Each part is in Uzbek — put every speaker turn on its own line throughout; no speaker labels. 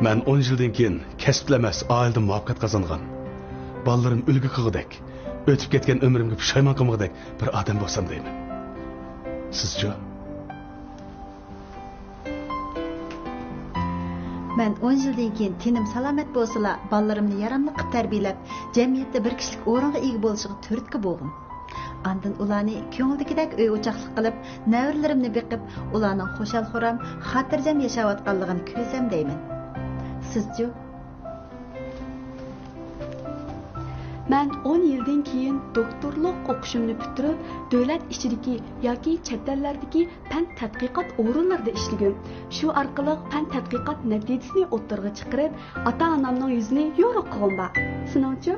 Ben 10 yıldan keyin kasblamas oilada muvaffaqiyat qozongan. Ballarım ulgu qilgudek, o'tib ketgan umrimga pushaymon qilmagudek bir odam bo'lsam deyman. Sizchi?
Ben 10 yıldan keyin tenim salomat bo'lsa-la, ballarımni yaramli qilib tarbiyalab, jamiyatda bir kishilik o'ringa ega bo'lishiga turtki bo'ldim. Andın ularni ko'ngildagidek uy o'choqlik qilib, navrilarimni beqib, ularning xo'shal-xuram, xotirjam yashayotganligini ko'rsam deyman. Sizchi?
Ben 10 yıldan keyin doktorluk o'qishimni bitirib, davlat ichidagi yoki chet ellardagi fan tadqiqot o'rinlarida ishladim. Shu orqali fan tadqiqot natijasini o'ttirg'i chiqarib, ota-onamning yuzini yorug' qildim. Sinovchi?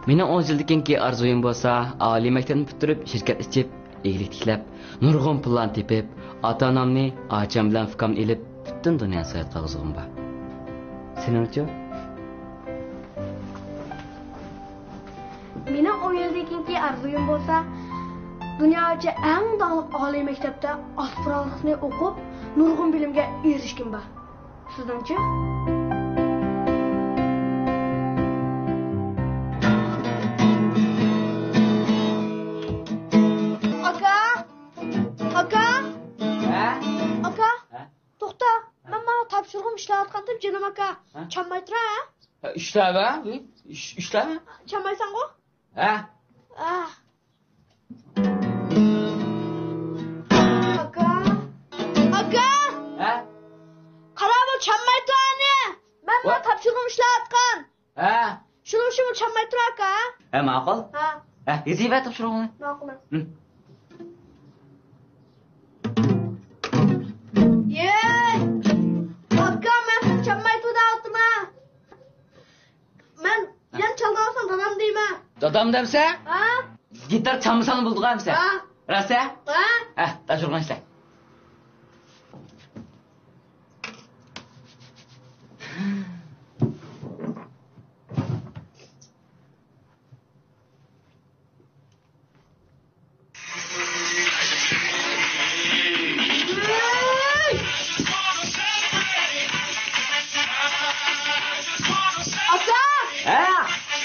Mening 10 yildan keyin arzuyim bo'lsa, oliy maktabni bitirib, shirkat ichib, eglik tiklab, nurg'un pullarni tepib, ota-onamni, ocham bilan fikamni elib, butun dunyoni sayt qilg'izg'im bor. Seningchi?
Mening 10 yildan keyingi arzuyim bo'lsa, dunyocha eng danglik oliy maktabda aspirantlikni o'qib, nurg'un bilimga erishkim bor. Sizdanchi? Tapşırığım işlayotgandim canım aka. Chanmay tura, ha?
Ishlaba? Ishlaba?
Chanmaysan-ku?
Ha?
Aka. Aka.
Ha?
Qara bu chanmay turani. Men tapşırığım işlayotgan.
Ha?
Shuni chanmay tura aka.
Ha, ma'qul.
Ha.
Ha, yeziva tapshirig'ini.
Ma'qul.
Dadam demse?
Ha?
Gitar çalmasanı bulduk abi sen.
Ha?
Rasa?
Ha?
Ha, taşırgan işte.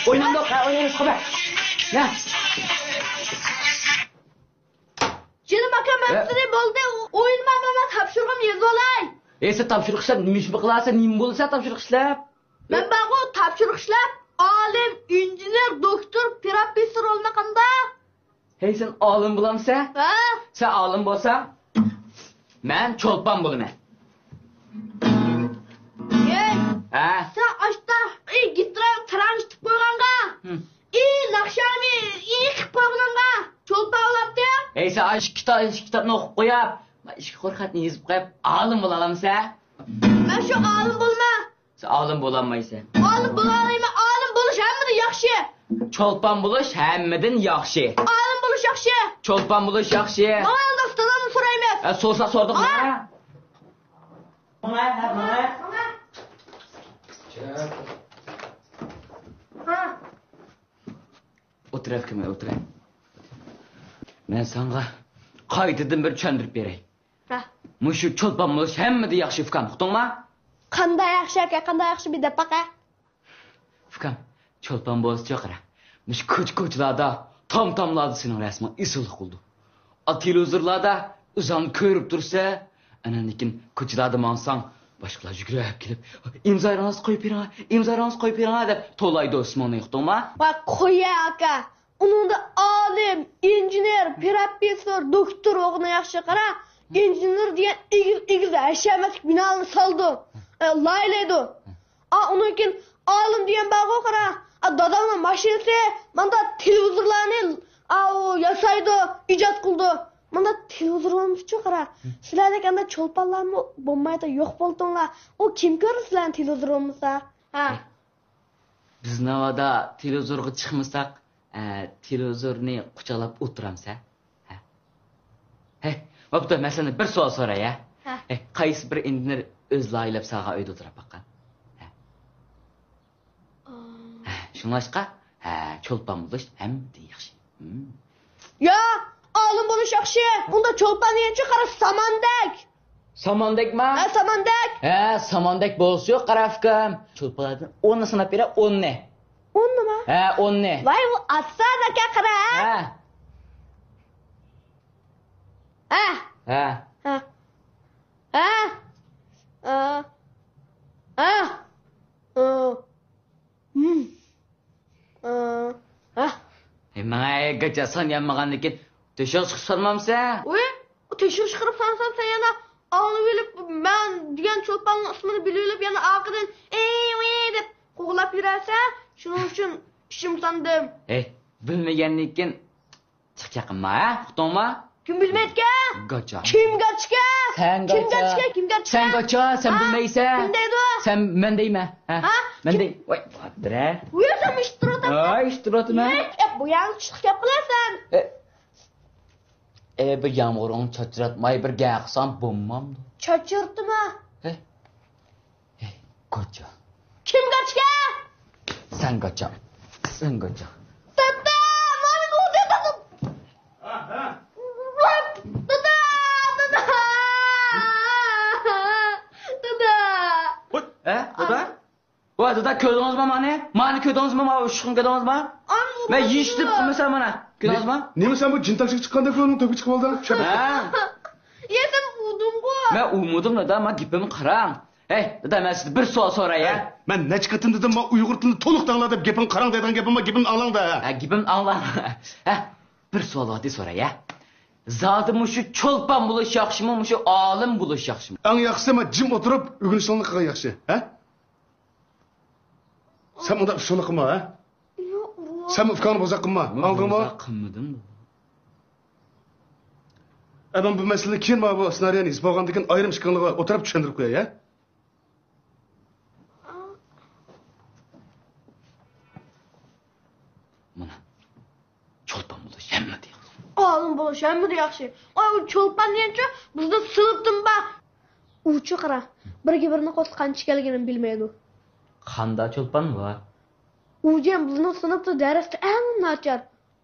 Oynandık, oynarız kobe. Ne?
Canım bakın ben size bolda oyunmam ama tapşırığım yazı olay.
Sen tapşırık işlep, nimiş mi kılarsa, neyim bolsa tapşırık işlep?
Ben bak o tapşırık işlep, alim, injiner, doktor, profesör olmakanda.
Hey sen alim bulamsa?
Ha?
Sen alim bolsa, ben çolpan bulayım. Ha?
Sen açta gittiren tranştık koyğanğa. Nakşanımı qilib qo'yganğa. Cho'lpa olapti.
Hey sen aç kitapni o'qib qo'yib, ishga qo'rqatni yezib qo'yib, alim bo'la olamsan?
Men shu alim bo'lma.
Sen alim bo'lolmaysan.
Alim bo'lalayman. Alim bo'lish hammadan yaxshi.
Çolpan bo'lish hammadan yaxshi.
Alim bo'lish yaxshi.
Çolpan bo'lish yaxshi.
Mana endi ustadan so'rayman.
So'rsa so'rdik.
Ha.
O'tir kime o'tir. Men senga qaytadan bir tushuntirib beray.
Ha.
Mushu cho'lpan bo'lish hammada yaxshi fikam, uqdingmi?
Qanday yaxshi aka, qanday yaxshi bir deb baqa.
Fikam, cho'lpan bo'lish yo'qara. Mush ko'chlarda, tom-tomlarda sening rasming isilib qoldi. Televizorlarda o'zingni ko'rib tursa, ananikin ko'chlarda mansang boshqalar yugurib kelib, imzolarni qo'yib bering, deb to'laydi Osmonni, uqdingmi?
Va qo'ya aka. Uningda olim, injener, professor, doktor o'g'ni yaxshi qara. İnjiner degan egiz hashamatlik binoni soldi. Laylaydi. Unikin olim degan bag'o qara. Dadamning mashinasi, manda televizorlarni yasaydi, ijod qildi. Manda televizorlarni qara. Sizlardek anda cho'lponlarmi bo'lmaydi, yo'q bo'ldinglar. U kim ko'rdi sizlarning televizorimizni? Ha.
Biz navada televizorga chiqmasak, televizorni quchoqlab o'tiramiz, ha? He, bo'pti, masalan bir savol so'ray, ha? Qaysi bir injener o'z laylab saga uyda o'tirib baqqan? Shunlashqa, cho'lpon bo'lish hamda yaxshi.
Ya, olim bo'lish yaxshi. Unda cho'lpon degancha qara samandek.
Samandek mi?
Samandek.
Samandek bo'lsa yo'q, qarafkam. Cho'lpalardan 10 ni sanab bera, 10 ni.
10 nima?
10 ni.
Voy, bu aslan aka qara.
Menga gacha sanyanmagan ekan, tekshirish qilsanmamsan?
Voy, tekshirish qilib sansam sen yana onu bilib ben degan cho'lponning ismini bilib yana orqadan deb qo'g'lab yurarsa, shuning uchun ishim sandim.
Bilmagandan keyin chiq yaqinma, uqdingmi?
Kim bilmaydigan?
Gacha.
Kim gacha?
Sen gacha.
Kim gacha?
Sen gacha, sen bilmaysan.
Kim deydi?
Sen men deyman. Men dey. Voy, qadra.
Bu yerda ishtirotman.
Ishtirotman.
Bu yangi chiqib gap qilasan.
Bir yağmurun çatratmay bir gaqsan bo'lmamdi.
Çatırtma.
Gacha.
Kim gacha?
Sen gacha. Sen gacha.
Tata, mana bu dedim.
Dada? Voy, dada ko'rdingizmi meni? Meni ko'rdingizmi? Mana ushqin ko'rdingizmi? Men yishdim qilmasam mana. Ko'rdingizmi?
Nima sen bu jintakchiga chiqqanda ko'ngling to'kib chiqib oldi?
Yedim udum-ku.
Men umudim dada, men gapimni qarang. Dada, men sizdan bir savol so'ray.
Men necha qatim dedim, men Uyg'ur tilini to'liq angla deb gapini qarang degan gapimni anglangda.
Gapimni anglang. Bir savol oddiy so'ray. Zodi mushu cho'lpon bo'lish yaxshimi, mushu olim bo'lish yaxshimi?
Eng yaxshisi men jim o'tirib o'rganishlarni qilgan yaxshi, Sen unda ushuni qilma, Sen ufkani bozaq qilma, anladingmi?
Qilmadim.
Ben bu meseleyi keyin bu ssenariyoni izlagandan keyin ayrim ishqonlarga o'tirib tushuntirib qo'yay,
Mana cho'lpon bo'lish hamma deydi.
Olim bo'lish hamma yaxshi. Ay, cho'lpon degancha bizda sinfdim ba. Uchi qara. Birga birini qo's qancha kelganini bilmaydi.
Qanda cho'lpon bor.
Ujem bizning sinfda darsda eng nachar.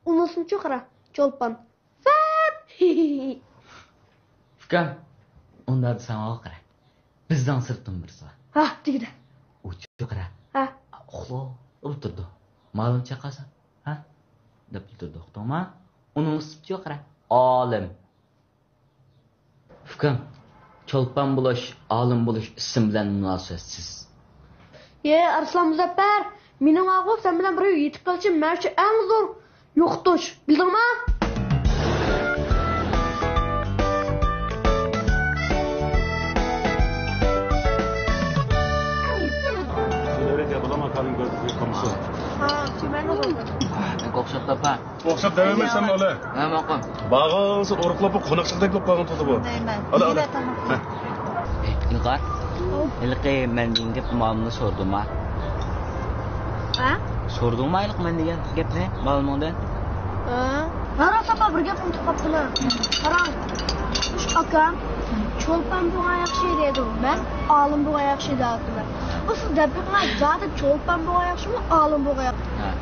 Unisini qara, cho'lpon.
Fikam, unda sen qara. Bizdan sirtim birsa.
Tegdi.
Uchi qara. Uxlo, o'tirdi. Ma'lum chaqasa, deb o'tirdi, to'g'rimi? Uning ismi qara. Olim. Fikam, cho'lpon bo'lish, olim bo'lish ism bilan munosabatsiz.
Arslan Muzaffar, mening og'ul sen bilan birga yetib qolishim men uchun eng zo'r yo'qotish, bildingmi?
O'xshab topa.
O'xshab dememesan ola.
Maqom.
Bag'ansi o'riqlab bu qo'noqchiqdek bo'lib qolgan to'da bu.
Ilqar. Ilqi men dengib ma'lumni so'rdimmi? So'rdingmi ilq men degan gapni ma'lumotdan?
Qarasapa bir gap unutib qolibdilar. Qarang. Akam cho'lpon bo'lgan yaxshi dedi. Men olim bo'lgan yaxshi deyaptilar. Bu siz daqiqlar zodi cho'lpon bo'lgan yaxshimi, olim bo'lgan yaxshimi?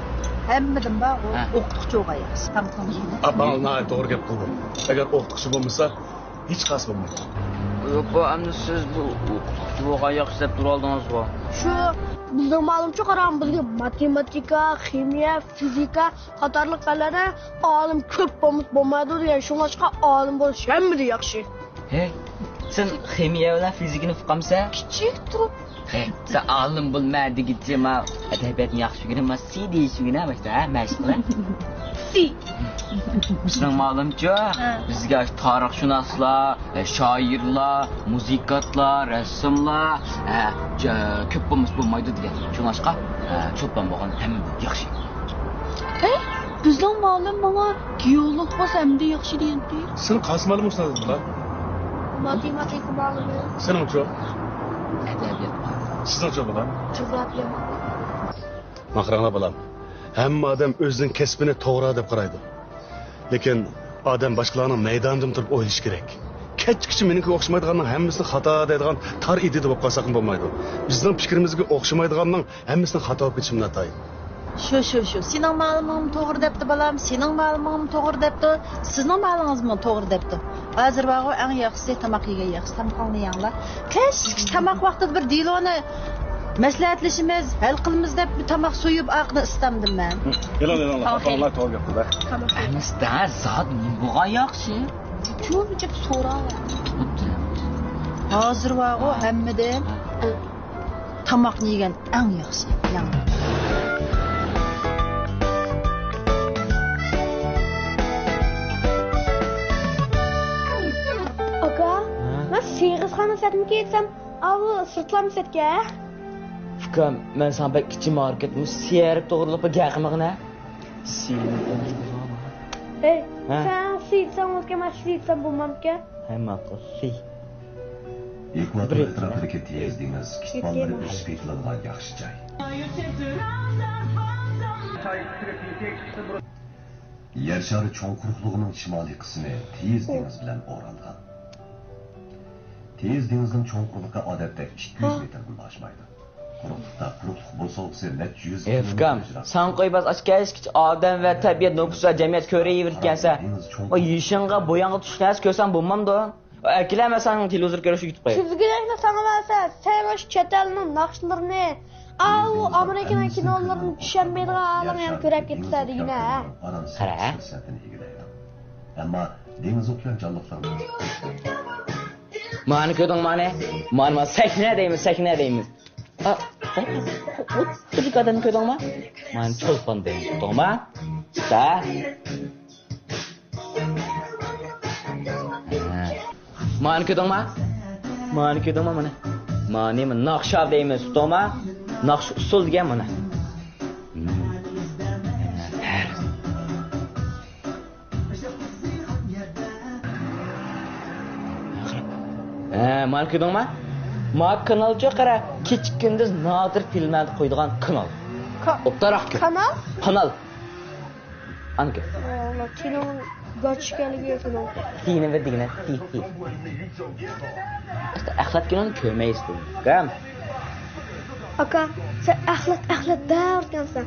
Hammadan bor, o'qituvchi bo'lgan yaxshi. Tam to'g'ri.
Bana to'g'ri gap qildim. Agar o'qituvchi bo'lmasa, hech qas bo'lmaydi.
Yo'q, bu endi siz bu o'qituvchi bo'lgan yaxshi deb tura oldingiz-ku.
Shu bizning ma'lumcha qarang, bizga matematika, ximiya, fizika qatorli fanlarda olim ko'p bo'lmaydi degan shunga olim bo'lish hamma yaxshi.
Sen ximiya bilan fizikani uqamsan?
Kichik turib.
Sen olim bo'lmaydigicha men adabiyotni yaxshi o'rganaman, deyishgina mashqlar. Bizning ma'lumcha bizga tarixshunoslar, shoirlar, muzikantlar, rassomlar ko'p bo'lmaydi degan. Shunashqa cho'lpon bo'lgan hamma yaxshi.
Bizning ma'lum menga geolog bo'lsa hamda yaxshi deydi.
Sen qaysi ma'lumotsan bular?
Matematika ma'lumi.
Seningchi?
Adabiyot.
Sizingchi bular?
Coğrafya.
Maqrana bilan. Hamma odam o'zining kasbini to'g'ri deb qaraydi. Lekin odam boshqalarning maydonidan turib o'ylash kerak. Kech-kichik meniki o'xshamaydiganning hammasini xato deydigan tar idida bo'lib qolsa ham bo'lmaydi. Bizning fikrimizga o'xshamaydiganning hammasini xato bo'lib ketishim notoy.
Shu. Sening ma'lumoting to'g'ri debdi balam, sening ma'lumoting to'g'ri debdi, sizning ma'lumotingizmi to'g'ri debdi. Hozir vaqo eng yaxshisi tamoq yegan yaxshi tamoqni yanglar. Kechki tamoq vaqtida bir diloni maslahatlashimiz, hal qilamiz deb bir tamoq so'yib aqni istamdim men.
Yalan, Allah to'g'ri gaplar.
Amizda zot nima yaxshi?
Cho'mchib so'rab.
Hozir vaqo hammadan tamoqni yegan eng yaxshi yanglar.
Ben Seygizxonga satmay ketsam, avu sirtlam satga.
Fukam, men sana bek kichik marketni siyarib to'g'rilib bir gaqimig'ina.
Hey, sen siysan o'tga men siysan bo'lmamka.
Hamma qilsi.
Ekvator atrofidagi tez dengiz kitoblarni o'sib ketiladigan yaxshi joy. Yer shari cho'ng quruqligining shimoliy qismi tez dengiz bilan o'ralgan. Tez dengizning cho'ng quruqligi odatda 200 metrdan oshmaydi. Quruqlikda quruqlik bo'lsa net 100 metr.
Fukam, sen qo'ybas ochgach odam va tabiat nufusi jamiyat ko'ravergansa, o yishinga bo'yang'i tushnas ko'rsam bo'lmamdi. Akilamasan televizor ko'rishga yutib qo'y.
Chizgilarni sanaversa, sen o'sha chet elning naqshlarini, au Amerikaning kinolarini tushunmaydigan odamlar ham ko'rib ketsadingina.
Qara.
Ammo dengiz o'tgan jonliqlar
Mani ko'rding mana sakna deymiz. Tirik odam ko'rdingmi? Mani cho'lpon deymiz, to'g'rimi? Da. Mani ko'rdingmi mana? Mani naqsha deymiz, to'g'rimi? Naqsh usul degan mana. Mani ko'rdingmi? Ma kanalga qara, kech-kunduz nodir filmlarni qo'ydigan kanal. O'ttaraq kanal. Anka.
Allah, kinonun gochkaligi kanal.
Tini ve digine. Axlat kinon ko'rmaysiz. Kam.
Aka, sen axlat derkansan.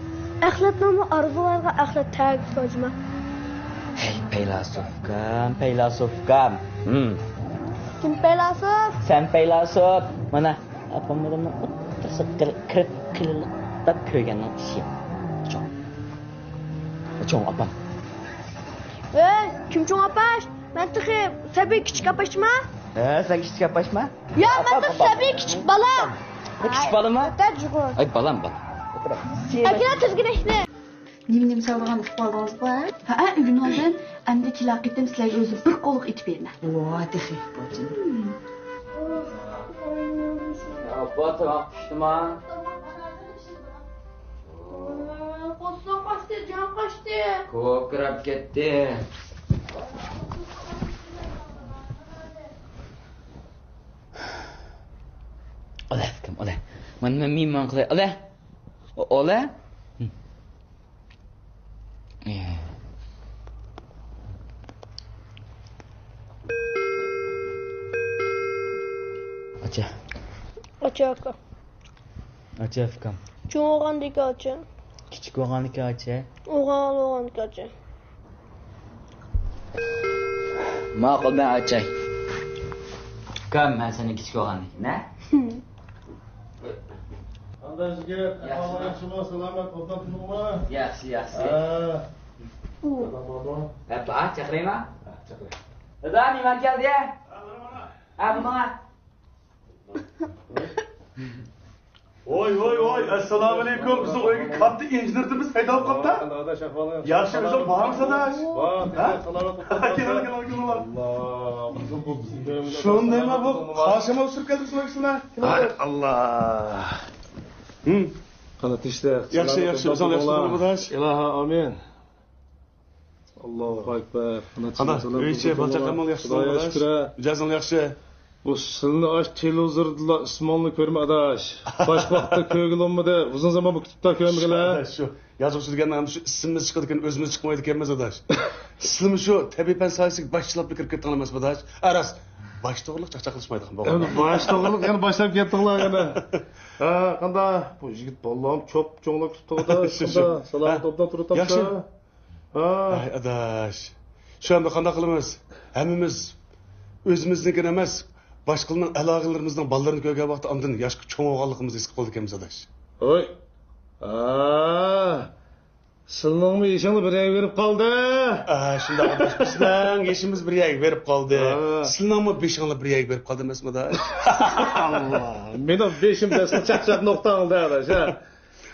Axlat nomi arzularga axlat tag ko'jma.
Hey, peylasuf kam.
Kim peylasuf?
Sen peylasuf. Mana apamdan o'ttirsa qilib ko'rganning ishi. Cho'ng apam.
Kim cho'ng apash? Men tıxi tabiiy kichik apashma?
Sen kichik apashma?
Ya, men tabiiy kichik balam.
Kichik balama? Ay, balam.
Akina tizginishni.
Nim salgan ufqaldınız var? Ha, ürün oldun. Endi kilaqetim sizlerge özü bir qoluq itip verme.
Ooo, texi.
Abba, tamam piştim ha.
Qo'sson qochdi, jon qochdi.
Ko'krab ketdi. Ola, kim ola. Mana men qilay. Ola. Acha aka. Acha fikam.
Cho'g'andiki acha.
Kichik o'g'anniki acha.
O'g'anniki acha.
Ma'qul ben achay. Fikam men seni kichik o'g'anniki, na?
Andazga, yaxshimi, salomat, obdan turibmi?
Yaxshi. Apa, chaqiraymi? Chaqiray. Dada, nima keldi? Mana.
Oy, assalomu alaykum. Bizni o'yga katta injenerimiz paydo bo'libdi. Adash ahvolim. Yaxshi, o'zim bormiz adash. Salomat bo'lib. Allah, bizim bu bizim. Shundaymi bu? Qoshima o'sib keldi sizlar. Allah.
Qanat ishda.
Yaxshi, o'zim yaxshi adash.
Ilohi amin. Allohu akbar.
Ana, o'ychi balchaqamal yaxshi adash. Jazon yaxshi.
Bu silni aç televizorda ismonni ko'rma adash. Boshqa vaqtda ko'rgilmadi. Uzun zaman bu kitobda ko'rmaganlar.
Shu yozuvchi degandan shu ismimiz chiqadi ekan, o'zimiz chiqmaydi ekanmiz adash. Sizmi shu tabiiy fan sohasiga boshchilar kirib ketgan emas adash. Aras baş doğruluk çaqchaqlashmaydi bu.
Endi baş to'g'riliq yana boshlab ketdinglar yana. Ha, qanday? Bu yigit bollam cho'p cho'nglab tutdi-da. Salom topdan turib topsa.
Yaxshi.
Ha.
Ay adash. Shu anda qanday qilamiz? Hammamiz o'zimiznikini emas, boshqalarning aloqalarimizning ballarini ko'rgan vaqtda ondan yoshga cho'ng bo'lganligimizni his qildik emas adash.
Oy. Sizlarning ishingni bir yerga berib qoldi.
Shunda adash bizning ishimiz bir yerga berib qoldi. Sizlarning beshinglar bir yerga berib qoldi emasmi adash?
Allah. Mening beshimda chaqchaq nuqtangda adash.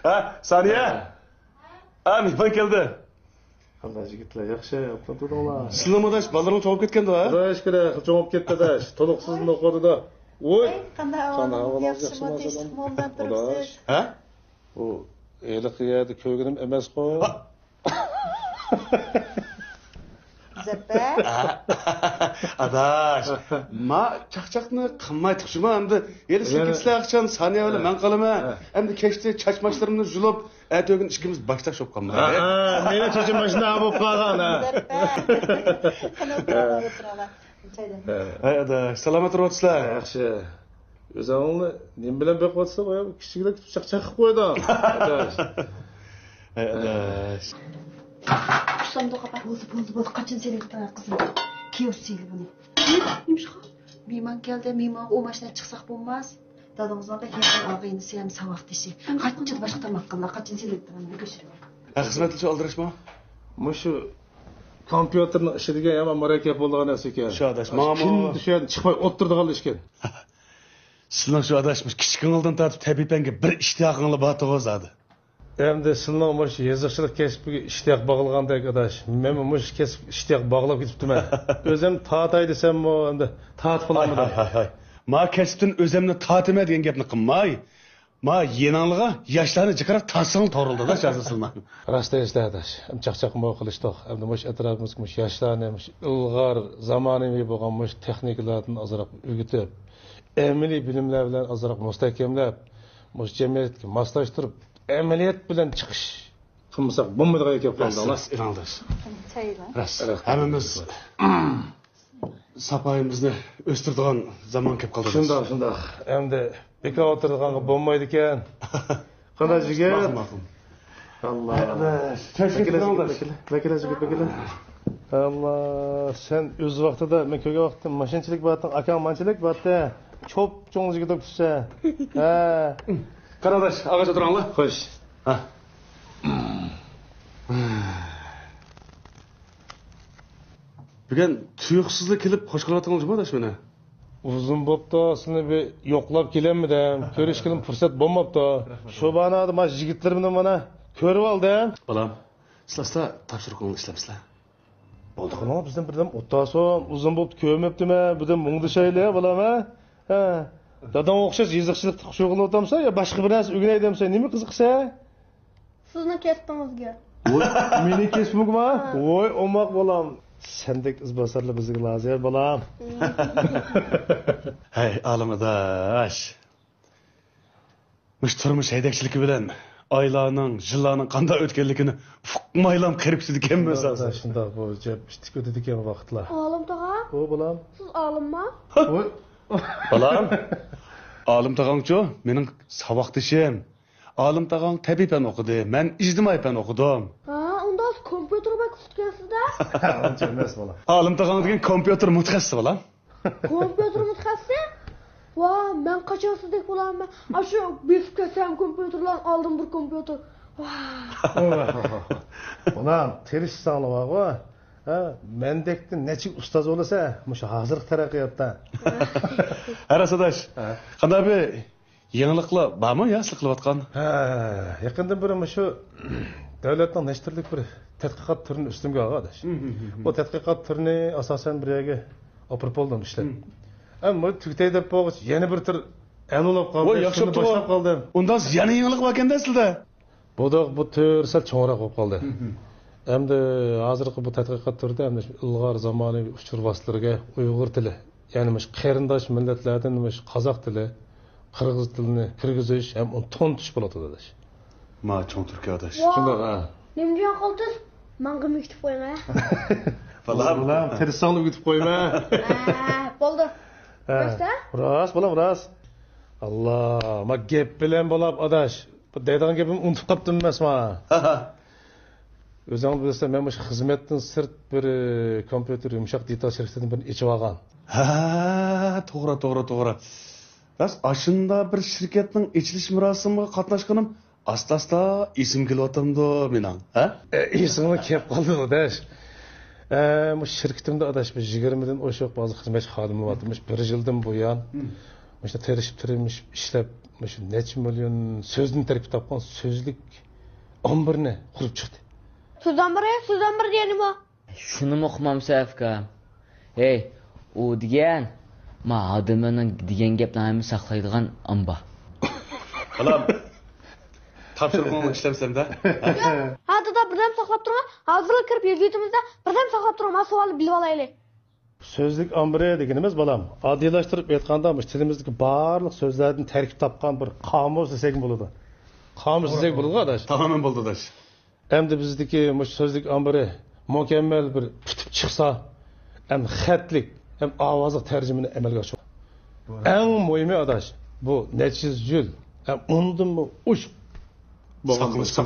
Ha, Saniya. Mehmon keldi.
Qanday yigitlar yaxshi yapib turinglar.
Sizlarmi adash ballaring cho'g'ib ketganda ha?
Xudosh kerak, cho'gib ketdi adash. To'liqsiz o'qidi-da. Oy.
Qanday ahvolingiz yaxshimi? Tinchlik moldan turibsiz?
Ha?
Bu eliq yerda ko'rganim emas-ku.
Zappa.
Adash, ma chaqchaqni qilmaydik shuma endi yeri sekitslaqchan Saniya bilan men qalaman. Endi kechda chachmashlarimni yulib, atogin ishimiz boshlab shop qolmadi.
Meni cho'chim mashina bo'lib qolgan ha.
Hay adash, salomat turibsizlar?
Yaxshi. O'zingni nim bilan beqotsa, boya kichikroq chaqchaq qilib qo'ydi. Adash.
Hay adash.
Qussamda qapa. Bo'ldi. Qachon selik qilar qizim? Kiyosiyli buni. Nimishqa? Mehmon keldi, mehmon o mashina chiqsaq bo'lmas. Dadamızdan da heykel ağayınısı hem savaq dişi. Kaçıncı başka tamak qillar, qachon selektorni ko'chirib.
Xizmatchi oldirishmi?
Mushu kompyuterni ishidigan ham murakkab bo'lgan narsa ekan.
Shu adash, mamo.
Kun tushgan chiqmay o'tirdigan ishkan.
Sizlar shu adashmiz kichkinildan tortib tabipanga bir ishtiyoqinglar bor to'g'izadi.
Endi sizlar mush yoziqchilik kasbiga ishtiyoq bog'lagandek adash. Men mush kasb ishtiyoq bog'lab ketibdiman. O'zim tatay desammi, endi tatib qilaman.
Hay. Ma kasbdan o'zimni tatime degan gapni qilmay. Ma yenanliga yoshlarni jiqirib tasing to'rildi-da shazilsizlar.
Rasta adash. Chaqchaq mo qilishdiq. Endi mush atrofimizga mush yoshlarni mush ilg'or zamonaviy bo'lgan mush texnikalarni ozroq o'rgatib, amaliy bilimlar bilan ozroq mustahkamlab, mush jamiyatga moslashtirib, amaliyat bilan chiqish qilmasak bo'lmaydigan ekan qoldilar.
Irandash.
Chaylar.
Ras. Hammamiz sapoyimizni o'stirdigan zamon kelib qoldi.
Shundoq. Endi bekor o'tirganga bo'lmaydi ekan. Qanday jigit? Allah. Vakila. Allah, sen o'z vaqtida, men ko'rgan vaqtda mashinchilik bo'latdan, akam manchilik bo'latda, cho'p cho'ng jigit o'tsa. Ha.
Qaradash, og'acha o'tiranglar.
Xo'sh.
Ha. Bugun tuyuqsizlik kelib qo'sh qilayotganingizmi adash meni?
Uzun bo'pti, seni bir yo'qlab kelammidim. Ko'rishga fursat bo'lmabdi. Shu banada mana yigitlar bilan mana ko'rib oldim.
Balam, sizlar topshiriqni ishlamsizlar.
Bo'ldi, qana bizdan birdan o'tason, uzun bo'pti ko'rmabdimi? Birdan mungdishaylar, balam ha? Ha. Dadam o'xshash yiziqchilikda shug'ullanyapsan yo boshqa bir narsa o'rganay demsan, nima qiziqsa?
Sizni kesbingizga.
Voy, meni kesmugma? Voy, omoq bolam. Sendek izbosarlar bizga lozim bolam.
Hay, alimadash. Mush turmush haydakchiligi bilan oylarning, yillarning qanday o'tganligini uqmaylam qiribsiz ekanman asosan.
Shundoq bo'jab, ishtik o'tdi ekan vaqtlar.
Olim tog'a?
O bolam.
Siz olimmi?
Voy.
Balam, olim tog'angchu, mening saboqdishim. Olim tog'ang tabiiy fan o'qidi, men ijtimoiy fan o'qidim.
Ha, unda siz kompyuter o'qitgansizda?
Uncha emas bolam.
Olim tog'ang degan kompyuter mutaxassisi balam.
Kompyuter mutaxassisi? Vay, men qachon sizdek bo'laman? Shu besib kelsam kompyuterdan oldim bir kompyuter.
Bolam, terish sog'lab va ha, mendekni necha ustoz bo'lsa, mushu hozirgi taraqqiyotda.
Arasadash. Qanday bir yangiliklar bormi, yo siz qilayotgan?
Ha, yaqindan biri shu davlatning nashtirlik bir tadqiqot turini ustimga olg'adish. Bu tadqiqot turini asosan bir yerga olib oldim ishlab. Ammo tugtay deb qo'yib, yana bir tur alolab qoldi.
Voy, yaxshi boshlab
qoldim.
Undan yana yangilik bor ekanda sizda.
Bu tur sal cho'ngroq bo'lib qoldi. Endi hozirgi bu tadqiqot turida endi ilg'or zamonaviy uchur vositalariga Uyg'ur tili, ya'ni qarindosh millatlardan qozoq tili, qirg'iz tilini kirgizish ham uni to'ntish bo'ladi dedish.
Ma cho'ng Turkiya adash.
Shundoq ha.
Nimjon qoldiz? Menga yutib qo'ying ha.
Balam, tirsangni yutib qo'yma.
Bo'ldi.
Ras bolam ras. Allah, ma gep bilen bolap adaş. Bu deydigan gepim unutup qaptım emasma. Özüň bilsen men şu hizmetden sırt bir kompüter yumşak digital şirketinden birini içip algan.
Ha, to'g'ri. Ras aşında bir şirketning içiliş murosimiga qatnaşganim asta esim kelyaptımdı mening. Ha?
Esimga kelip qoldi adaş. Bu şirketimde adaş bir 20'den oşuq bazı hizmet xadimi batmış. Bir yıldan bu yan. İşte terişip tirilmiş, işlep, neçe milyon sözünü terip tapkan sözlük 11'ni kurup çıktı.
Suzdan bir diyelim o.
Şunu mu okumamsa Afgan? Hey, o diyen, ma adamının diyen geplerini saklaydıgan amba.
Balam, tapşırığımı işlemsem de.
Hadi da birden saklap durma. Hazırlık kirip yüzüytümüzde birden saklap durma. Sualı bilip alaylı.
Sözlük ambire degenimiz balam. Adiylaştırıp aytganda tilimizdeki barlık sözlerden terkip tapkan bir kamus desek boludu. Kamus desek boludu adaş.
Tamamen boldu adaş.
Endi bizdeki sözlük ambire mükemmel bir tutup çıksa hem xatlik hem avazlık tercümini emelge açıyor. En mühimi adaş bu neçiz jül hem ondan bu uç
Sakmış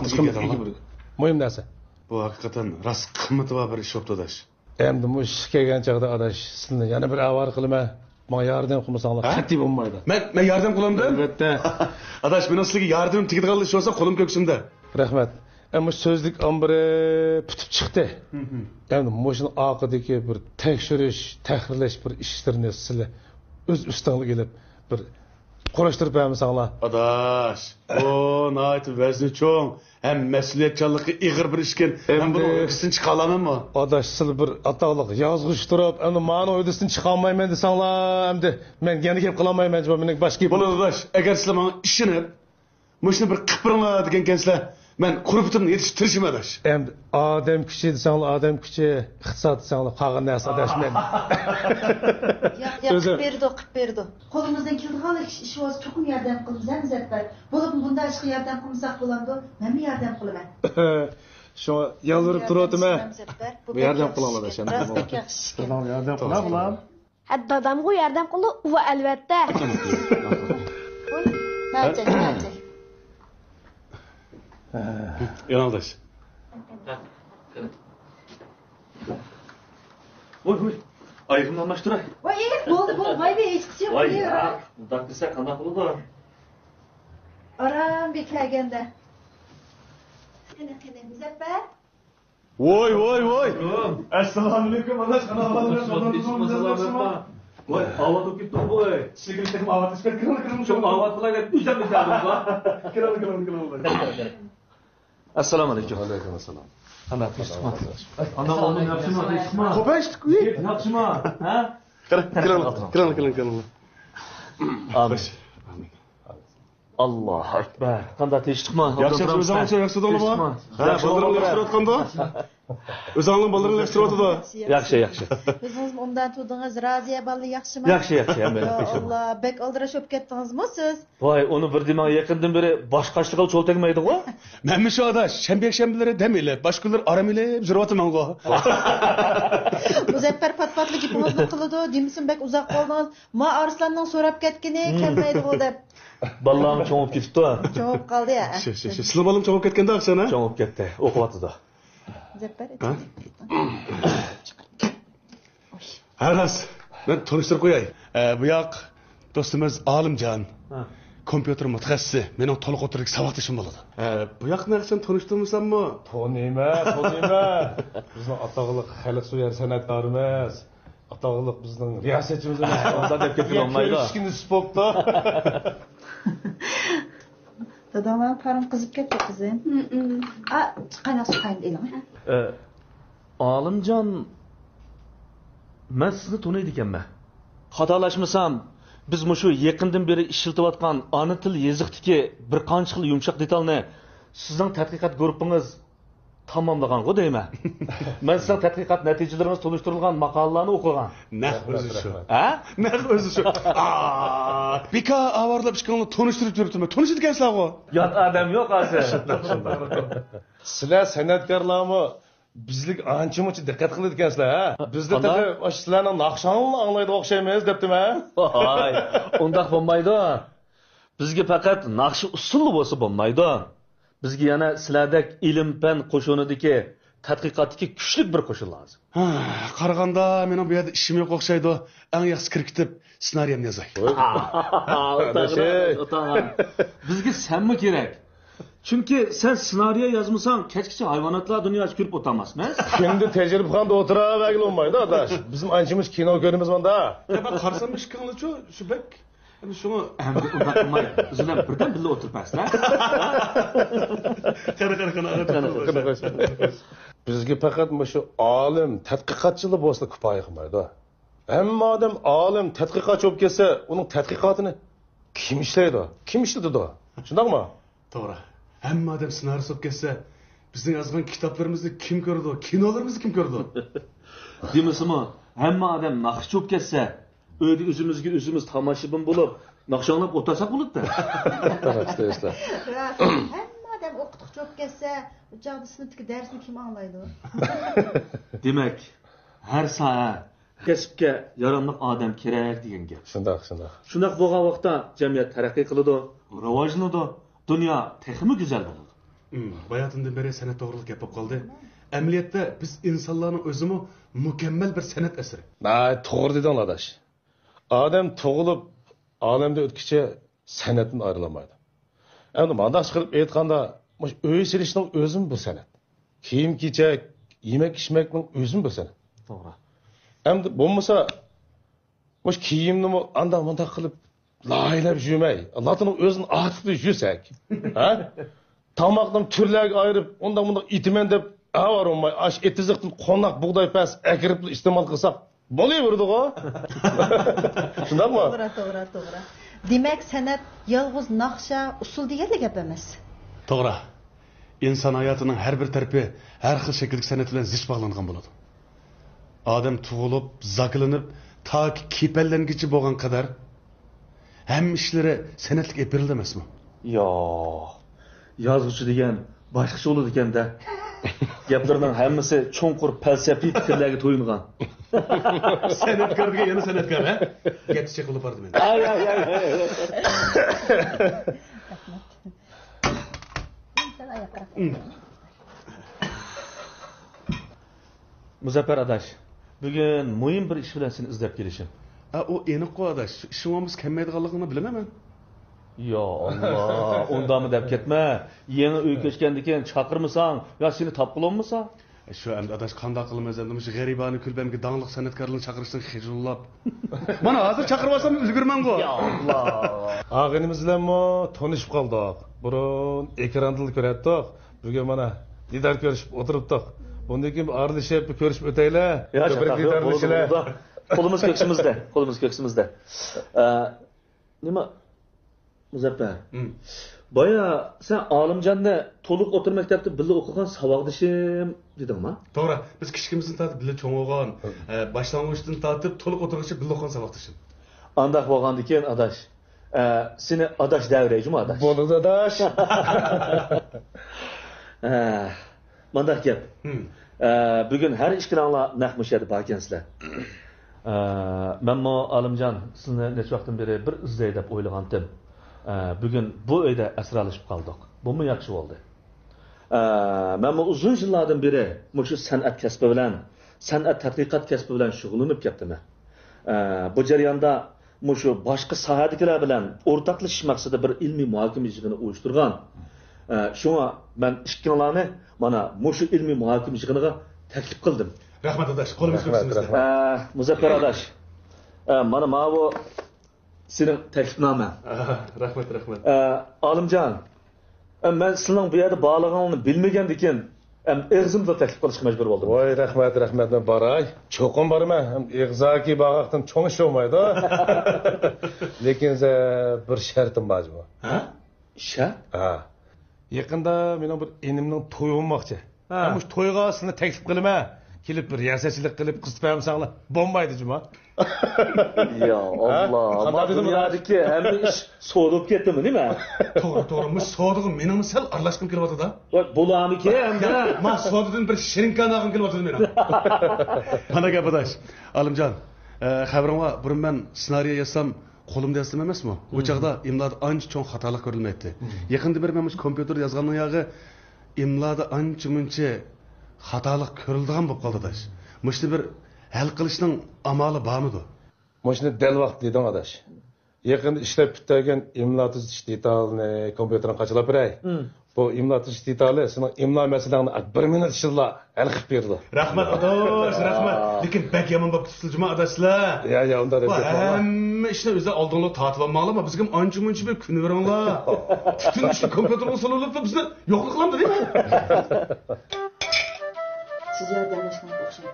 mühim narsa.
Bu hakikaten ras kıymeti var bir iş oldu adaş.
Endi bu iş kelgan chaqda adaş sizni yana bir avar qilma. Bana yardım qilmasanglar qat'iy bo'lmaydi.
Men yardım kılamdım.
Albatta.
Adaş men sizlarga yardım tigidgan ish olsa qo'lim ko'ksimda.
Rahmat. Ama sözlük ambire putup çıktı. Yani moşun aqideki bir tekşiriş, tahrirlash bir işlerini sizlar öz üstünlük gelip bir qurashtirib bermasanglar.
Adaş, o nayt vazni cho'ng, hem mas'uliyatchanligi ig'ir bir ishken, men buni o'kisidan chiqa olamanmi?
Adaş siz bir ataqliq yozg'ish turib, endi mani o'ydisin chiqa olmayman desanglar, endi men yana kelib qilolmayman, mening boshqa
Bo'ladi adaş, agar sizlar menga ishonib, mushuni bir qilpiringlar degan kensizlar, men qurbitimni yetishtirishim adaş.
Endi odam kuchi desanglar, odam kuchi, iqtisod desanglar, qolgan narsa adaş men.
Ya qıp berdi. Qo'limizdan keladigan ish olsa cho'qim yordam qilamiz, Zaffar. Bo'lib bunday ishga yordam qilmasak bo'lamdi. Men yordam qilaman.
Şuna yalvarıp duruyotim-a. Bu yordam qilaman adaş. Yordam qilaman.
Hatta adam bu yardım kılı ve elbette.
Nerede?
Yanıldaş.
Oy. Ayıkımdan almıştıray.
Vay bo'ldi. Vay be, hech qisi yo'q.
Vay ya. Bundak desa qanday bo'ladi?
Aram bir kelganda. Qani Zaffar.
Voy. Assalomu alaykum adaş.
Voy, avat o'tib ketdi voy.
Sizlarga tekim avat ishga kirim.
Çok avat bilan uydan o'tamiz va.
Kirim.
Assalomu alaykum.
Alaykum assalom.
Qanday tinchlikmi? Anam oldin yaxshimi, tinchlikmi?
Ko'pashdik uy.
Yaxshimi? Ha?
Kirim.
Amin. Allohu akbar. Qanday tinchlikmi?
Yaxshi o'zingizcha yaxshi bo'libmi? Ha, bolalaring yaxshi o'tganda? O'zingizning bolalaring yaxshi o'tadi.
Yaxshi.
O'zingiz undan tudingiz, Raziya bola yaxshimi?
Yaxshi.
Allah, bek oldirib o'p ketdingizmi siz?
Voy, uni bir deman yaqindan beri boshqachiga cho'l tegmaydi-ku.
Menmi shu adaş, shanba-shanbalari dam elib, boshqa kunlar aram elib yuribman-ku.
Bu Zaffar patpatli gapingizni qiladi, demisin bek uzoq qoldingiz. Ma Arslandan so'rab ketgini kelmaydi bu deb.
Ballam cho'ngib ketdi.
Cho'ngib qoldi ya.
Sizlar bolam cho'ngib ketganda oqshana?
Cho'ngib ketdi. O'qiyotdi.
Zaffar.
Haras, ben tanıştırıp koyayım. Bu yoq do'stimiz Olimjon. Kompüter mutaxassisi. Mening to'liq o'tirib savatishim bo'ladi. Bu yoqni yaxshi tanishtirmisanmi?
Tanıyma. Bizning ataqliq xalq suyar san'atlarimiz. Ataqliq bizning riyosatchimiz emas.
Ondan deb ketib olmaydi.
Kichkina spotda.
Dadamlar parim qizib ketdi qizim. Qaynoq suqayim deyman.
Olimjon, men sizni tanıydı ekanman. Xatolashmasam, biz mushu yaqindan beri ishlatayotgan ona til yoziqdagi bir qancha xil yumshoq detalni sizning tadqiqot guruhingiz tamomlagan-ku deyman. Men sizning tadqiqot natijalaringiz tunishtirilgan maqolalarni o'qigan.
Naq o'zi shu.
Ha?
Naq o'zi shu. Bika avarlab chiqqanni tanishtirib turibman. Tanishib ekansan-ku.
Yot odam yo'q hozir.
Sizlar san'atkorlarmi bizlik ancha muncha diqqat qiladi ekansizlar, ha? Bizda
Ana?
tabii sizlarning naqshonini anglaydi o'xshaymiz debdim, ha?
Voy, undaq bo'lmaydi. Bizga faqat naqshi usulli bo'lsa bo'lmaydi. Bizga yana sizlardek ilm-fan qo'shunidagi tadqiqotdagi kuchli bir qo'shin lazım.
Qaraganda mening bu yerda ishim yo'q o'xshaydi. Eng yaxshi kirkitib ssenariyimni yozay.
Bizga senmi kerak? Chunki sen senariy yozmasang, kechgacha hayvonotlar dunyosi ko'rib o'tamasmiz.
Şimdi tecrübexanda o'tiravergil olmaydi, adash. Bizim anchamiz kino ko'ramiz bunda.
Ben qarsam ish qilingchi, shu bek. Endi shuni
Endi undaq qilmaydi. Bizlar birdan birga o'tiribasizlar.
qara.
Bizga faqat shu olim, tadqiqotchilar bo'lsa kifoya qilmaydi. Hamma odam olim, tadqiqotchi bo'lib kelsa, uning tadqiqotini kim ishlaydi? Kim ishlatadi? Shundaqmi?
To'g'ri. Hamma odam ssenariy olib kelsa, bizning yozgan kitoblarimizni kim ko'rdi? Kinolarimizni kim ko'rdi?
Demasimi, hamma odam naqsh cho'p ketsa, uyda o'zimiz tomoshabin bo'lib, naqshonlab o'tirsak bo'ladi-da.
Hamma odam o'qituvchi bo'lib kelsa, bu chog'da sinfdagi darsni kim anglaydi?
Demak, har soat kasbga yaronli odam kerak degan gap.
Shundoq.
Shundoq bo'lgan vaqtda jamiyat taraqqiy qiladi, rivojlanadi, dunyo texmi go'zal bo'ladi.
Bayatınden beri sanat to'g'riliq gap bo'lib qoldi. Amaliyotda biz insonlarning o'zimi mukammal bir sanat asari.
To'g'ri deding, adash. Odam tug'ilib, olamda o'tkicha san'atdan ayrilmaydi. Endi mandash qilib aytganda, uy silishning o'zim bir san'at. Kiyim-kechak, yemak-ichmakning o'zim bir san'at.
To'g'ri.
Endi bo'lmasa, kiyimni anda qilib laylab yurmay, Allohning o'zini atib yursak, ha? Tamoqdan turlarga ayirib, undan itimen deb avar olmay, ash etiziqdan qo'noq bug'doy pas akirib iste'mol qilsak, bo'laverdi-ku. Shundaqmi?
To'g'ri. Demak, san'at yolg'iz naqsha, usul deganlik gap emas.
To'g'ri. İnsan hayotining har bir tarafi har xil shakldagi san'at bilan zich bog'langan bo'ladi. Odam tug'ilib, zaklanib, toki kepallangicha bo'lgan qadar hamma ishlari san'atlik epirildi emasmi?
Yo'q. Yozuvchi degan boshqacha bo'ladi ekanda. Gaplarning hammasi cho'nqur falsafiy fikrlarga to'yingan.
San'atkor degan yana san'atkor, ha? Gapcha qilib bordim men.
Ay.
Sen oyoqqa.
Muzaffar adash, bugun muhim bir ish bilan seni izlab kelishim.
O aniq qo'yadash. Ishimiz kelmaydiganligini bilaman.
Yo Allah, undamı deb ketma. Yeni uy ko'chgandan keyin chaqirmasang, yo seni topqilolmasa?
Shu endi adash qanday qilamiz endi shu g'aribani kulbamga danglik san'atkorlarni chaqirishdan hijollab. Mana hozir chaqirib olsam ulgurman-ku.
Ya Allah.
Ağınımız bilan tanışıp qoldik. Burun ekranda ko'ratdik. Bugun mana didar ko'rishib o'tiribdik. Bundan keyin aralashib ko'rishib o'taylar.
Qo'limiz ko'ksimizda. Nima Muzaffar? Boya sen Olimjonni to'liq o'tir maktabda birga o'qigan saboqdishim dedingmi?
To'g'ri. Biz kichkimizdan tortib birga cho'ng o'qigan, boshlang'ichdan tortib to'liq o'tirgacha birga o'qigan saboqdishim.
Andaq bo'lgandan keyin adash. Seni adash davrayjimi adash?
Bo'ldi adash.
Mandaq gap. Bugun har ishkiranlar naq mushada borgansizlar. Menmo Olimjon sizni necha vaqtdan beri bir izlay deb o'ylagandim. Bugun bu uyda asralashib qoldik. Bumi yaxshi bo'ldi. Menmo uzun yillardan beri shu san'at kasbi bilan, san'at tadqiqot kasbi bilan shug'ullanib ketdim. Bu jarayonda shu boshqa sohadagilar bilan o'rtaqlashish maqsadida bir ilmiy muhokama yig'ini uyushtirgan. Shunga men ishkilarni mana shu ilmiy muhokama yig'iniga taklif qildim.
Rahmat adash, qo'limiz ko'ksimizda.
Muzaffar adash. Mana bu sening taklifnoman.
Rahmat.
Olimjon, men sizning bu yerda borlig'ingni bilmagandan keyin og'zimda taklif qilishga majbur bo'ldim.
Voy, rahmat, men boray. Cho'qim borman. Eg'zoki bag'aqdan cho'ngish olmaydi. Lekin bir shartim bor.
Ha?
Shart?
Ha. Yaqinda mening bir enimning to'yi bo'lmoqchi. Shu to'yga sizni taklif qilaman. kelib bir riyosachilik qilib qiz topamsanlar bo'lmaydi juma.
Ya Allah, ama dünyadaki hamma ish so'lib ketdimi, nima?
To'g'ri, bu savdoga mening sal aralashqim kelyapti-da.
Voy, bo'lamiki hamda.
Men savdodan bir shirinkan olgim kelyapti meni. Mana gapidash. Alimjon, xabaringga burun men ssenariy yazsam qo'limda yazdim emasmi? O chaqda imloda ancha cho'ng xatolik ko'rilmaydi. Yaqinda bir men kompyuter yozganning yog'i imloda ancha-muncha xatolik ko'rildigan bo'lib qoldi-dash. Mushti bir hal qilishning amali bormidi?
Moshni dal vaqt deding adash. Yaqinda ishlab bitirgan imlo tuzish detalini kompyuterdan qachilab beray. Bu imlo tuzish detali sening imlo masalangni 1 minut ichida hal qilib berdi.
Rahmat adash, rahmat. Lekin bak yomon bo'lib tutildi adashlar.
Ya unda deb
hamma ishni o'zi oldinlar tatib olmoqmi? Bizga ancha-muncha bir kun beringlar. Butun ishni kompyuterga solib bizni yo'qlik qiladi, deymi?
Siz yordamlashganga o'xshaydi.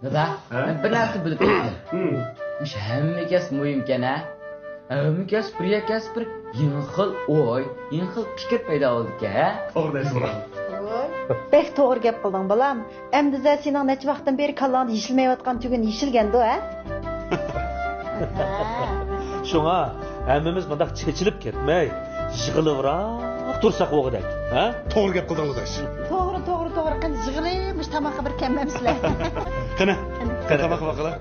Dada, ben bir narsa bilib qoldim. Mush hamma kasb muhimkan a. Hamma kasb bir yangi xil o'y, yangi xil fikr paydo bo'ldi-ku, ha?
To'g'ri deysiz.
Bek to'g'ri gap qilding bolam. Endi sening necha vaqtdan beri kallangda yeshilmayotgan tugun yeshilgandi, ha?
Şuna hammamiz bundaq chechilib ketmay, yig'ilibroq tursak o'g'dak, ha?
To'g'ri gap qilding adash.
To'g'ri. Qani yig'ilib, tamoqqa bir kelmamsizlar.
Qani, tamoq qila.